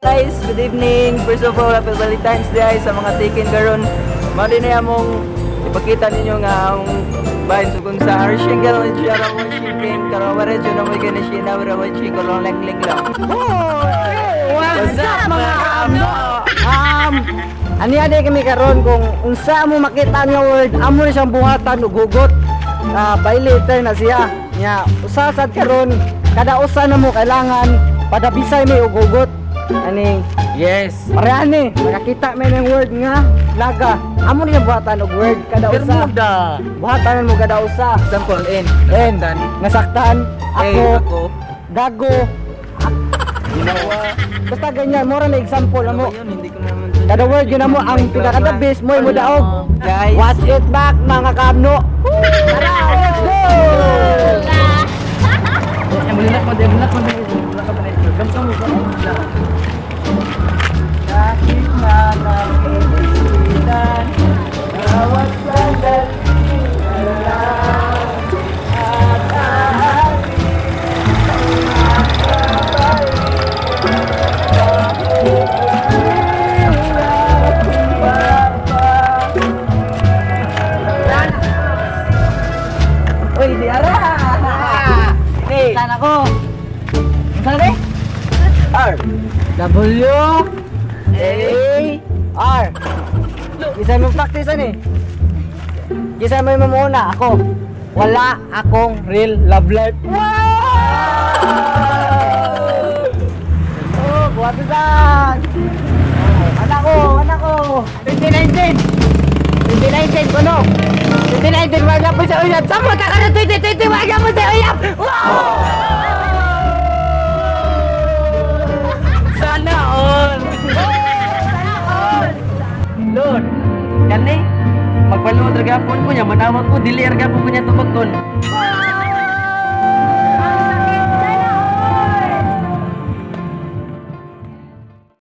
Guys, good evening. First of all, happy Valentine's Day sa mga taken karon. Mali na among ipakita ninyo nga ang bahin so kung sa Arshing karon siya ra mo shipping karon wala jud na mo gani siya na wala mo shipping karon lang lang. What's up mga kaamno? Ani ade kami karon kung unsa mo makita nga word amo ni siyang buhatan ug hugot. Violator na siya. Nya usa sad karon kada usa na mo kailangan padabisay mi ug hugot. Ani Yes. pareha ni nakakita may ng word nga laga. Amo ni buhatan og word kada usa. Bermuda. Buhatan mo kada usa. Example N. And nasaktan ako, gago. Ginawa. Basta ganyan, mora na example Ano amo. ba yun? Hindi ko naman. Kada word yun amo ang pinaka-the best mo mo daog. Guys. Watch it back mga kaabno. Tara, let's go. Mulak mo din, mulak mo din. Mulak ka pa na ito. Gamsa mo ba? Kahit na nakikisitan, bawat sandali lang at aamin ang makabalik. Uy, di ara! Hey! Saan ako? Saan na R! W A R. Isa mo practice ani. Isa mo muna ako. Wala akong real love life. Oh, buhat isan. Anak ko. 2019. 2019 kuno. 2019 wala po sa uyab. Samo ka na 2020 wala po sa uyab. Wow! Sana all! Lord, kani magpaluod ra gapon ko niya manawag ko dili ra gapon ko niya tubagton.